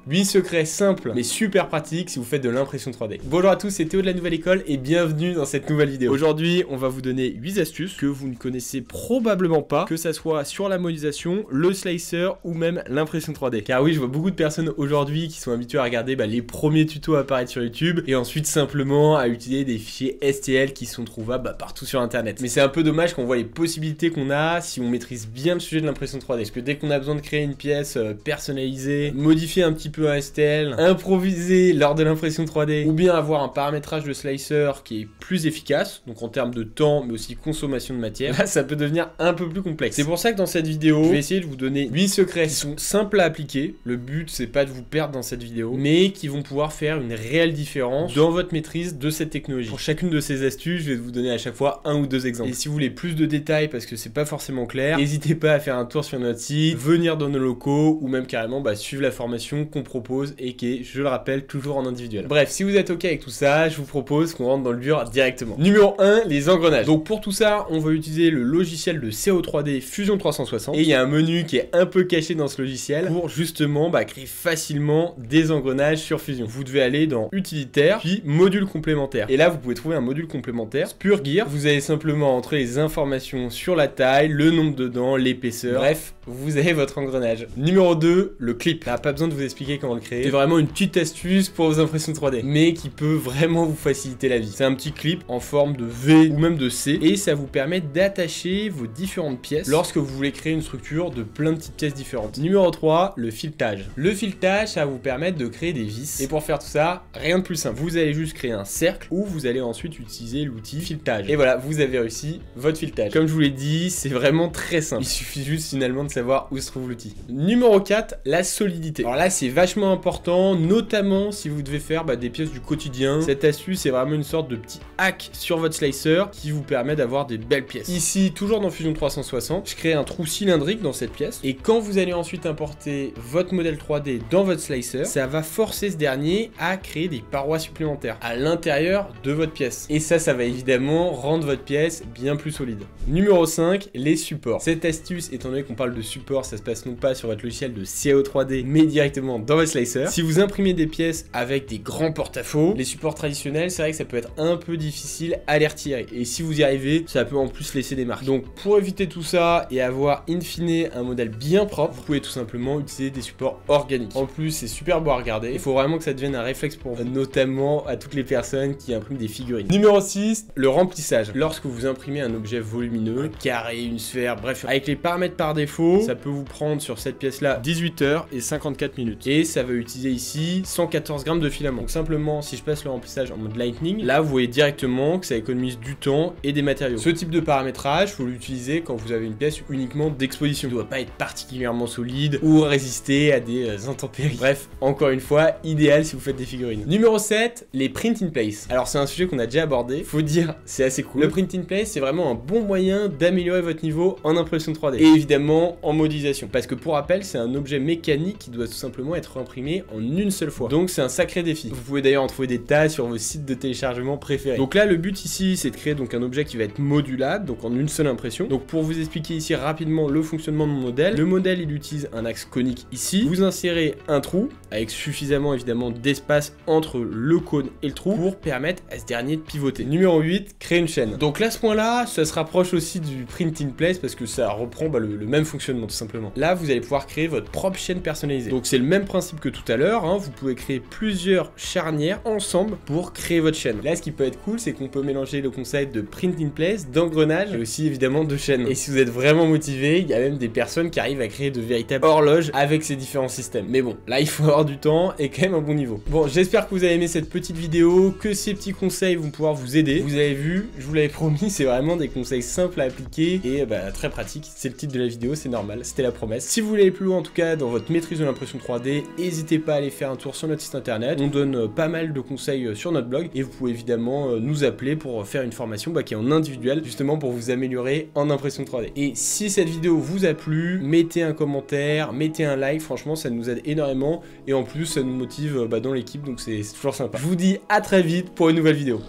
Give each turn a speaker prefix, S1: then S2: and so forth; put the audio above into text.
S1: 8 secrets simples mais super pratiques si vous faites de l'impression 3D. Bonjour à tous, c'est Théo de la Nouvelle École et bienvenue dans cette nouvelle vidéo. Aujourd'hui, on va vous donner 8 astuces que vous ne connaissez probablement pas, que ça soit sur la modélisation, le slicer ou même l'impression 3D. Car oui, je vois beaucoup de personnes aujourd'hui qui sont habituées à regarder les premiers tutos apparaître sur YouTube et ensuite simplement à utiliser des fichiers STL qui sont trouvables partout sur internet. Mais c'est un peu dommage qu'on voit les possibilités qu'on a si on maîtrise bien le sujet de l'impression 3D. Parce que dès qu'on a besoin de créer une pièce personnalisée, modifier un petit peu un STL, improviser lors de l'impression 3D, ou bien avoir un paramétrage de slicer qui est plus efficace, donc en termes de temps mais aussi consommation de matière, là ça peut devenir un peu plus complexe. C'est pour ça que dans cette vidéo, je vais essayer de vous donner 8 secrets qui sont simples à appliquer. Le but c'est pas de vous perdre dans cette vidéo, mais qui vont pouvoir faire une réelle différence dans votre maîtrise de cette technologie. Pour chacune de ces astuces, je vais vous donner à chaque fois un ou deux exemples. Et si vous voulez plus de détails parce que c'est pas forcément clair, n'hésitez pas à faire un tour sur notre site, venir dans nos locaux ou même carrément suivre la formation qu'on propose et qui est, je le rappelle, toujours en individuel. Bref, si vous êtes ok avec tout ça, je vous propose qu'on rentre dans le dur directement. Numéro 1, les engrenages. Donc pour tout ça, on va utiliser le logiciel de CO3D Fusion 360 et il y a un menu qui est un peu caché dans ce logiciel pour justement créer facilement des engrenages sur Fusion. Vous devez aller dans utilitaire puis module complémentaire et là vous pouvez trouver un module complémentaire Pure Gear. Vous allez simplement entrer les informations sur la taille, le nombre de dents, l'épaisseur, bref, vous avez votre engrenage. Numéro 2, le clip. Là, pas besoin de vous expliquer comment le créer. C'est vraiment une petite astuce pour vos impressions 3D, mais qui peut vraiment vous faciliter la vie. C'est un petit clip en forme de V ou même de C, et ça vous permet d'attacher vos différentes pièces lorsque vous voulez créer une structure de plein de petites pièces différentes. Numéro 3, le filetage. Le filetage, ça va vous permettre de créer des vis, et pour faire tout ça, rien de plus simple. Vous allez juste créer un cercle, où vous allez ensuite utiliser l'outil filetage. Et voilà, vous avez réussi votre filetage. Comme je vous l'ai dit, c'est vraiment très simple. Il suffit juste finalement de savoir où se trouve l'outil. Numéro 4, la solidité. Alors là, c'est vachement important, notamment si vous devez faire des pièces du quotidien. Cette astuce, c'est vraiment une sorte de petit hack sur votre slicer qui vous permet d'avoir des belles pièces. Ici, toujours dans Fusion 360, je crée un trou cylindrique dans cette pièce et quand vous allez ensuite importer votre modèle 3D dans votre slicer, ça va forcer ce dernier à créer des parois supplémentaires à l'intérieur de votre pièce. Et ça va évidemment rendre votre pièce bien plus solide. Numéro 5, les supports. Cette astuce, étant donné qu'on parle de support, ça se passe non pas sur votre logiciel de CO3D, mais directement dans votre slicer. Si vous imprimez des pièces avec des grands porte-à-faux, les supports traditionnels, c'est vrai que ça peut être un peu difficile à les retirer. Et si vous y arrivez, ça peut en plus laisser des marques. Donc pour éviter tout ça et avoir in fine un modèle bien propre, vous pouvez tout simplement utiliser des supports organiques. En plus, c'est super beau à regarder. Il faut vraiment que ça devienne un réflexe pour vous, notamment à toutes les personnes qui impriment des figurines. Numéro 6, le remplissage. Lorsque vous imprimez un objet volumineux, un carré, une sphère, bref, avec les paramètres par défaut, ça peut vous prendre sur cette pièce-là 18 heures et 54 minutes. Et ça va utiliser ici 114 grammes de filament. Donc simplement, si je passe le remplissage en mode Lightning, là vous voyez directement que ça économise du temps et des matériaux. Ce type de paramétrage, il faut l'utiliser quand vous avez une pièce uniquement d'exposition. Il ne doit pas être particulièrement solide ou résister à des intempéries. Bref, encore une fois, idéal si vous faites des figurines. Numéro 7, les print in place. Alors c'est un sujet qu'on a déjà abordé, faut dire, c'est assez cool. Le print in place, c'est vraiment un bon moyen d'améliorer votre niveau en impression 3D. Et évidemment en modélisation. Parce que pour rappel, c'est un objet mécanique qui doit tout simplement être imprimé en une seule fois. Donc c'est un sacré défi. Vous pouvez d'ailleurs en trouver des tas sur vos sites de téléchargement préférés. Donc là, le but ici, c'est de créer un objet qui va être modulable, donc en une seule impression. Donc pour vous expliquer ici rapidement le fonctionnement de mon modèle, le modèle il utilise un axe conique ici. Vous insérez un trou avec suffisamment évidemment d'espace entre le cône et le trou pour permettre à ce dernier de pivoter. Numéro 8, créer une chaîne. Donc là, à ce point-là, ça se rapproche aussi du print in place parce que ça reprend le même fonctionnement tout simplement. Là, vous allez pouvoir créer votre propre chaîne personnalisée. Donc c'est le même principe que tout à l'heure, vous pouvez créer plusieurs charnières ensemble pour créer votre chaîne. Là, ce qui peut être cool, c'est qu'on peut mélanger le concept de print in place, d'engrenage et aussi évidemment de chaîne. Et si vous êtes vraiment motivé, il y a même des personnes qui arrivent à créer de véritables horloges avec ces différents systèmes. Mais bon, là, il faut avoir du temps et quand même un bon niveau. Bon, j'espère que vous avez aimé cette petite vidéo, que ces petits conseils vont pouvoir vous aider. Vous avez vu, je vous l'avais promis, c'est vraiment des conseils simples à appliquer et très pratiques. C'est le titre de la vidéo, c'est normal, c'était la promesse. Si vous voulez aller plus loin en tout cas dans votre maîtrise de l'impression 3D, n'hésitez pas à aller faire un tour sur notre site internet. On donne pas mal de conseils sur notre blog et vous pouvez évidemment nous appeler pour faire une formation qui est en individuel justement pour vous améliorer en impression 3D. Et si cette vidéo vous a plu, mettez un commentaire, mettez un like, franchement ça nous aide énormément et en plus ça nous motive dans l'équipe, donc c'est toujours sympa. Je vous dis à très vite pour une nouvelle vidéo.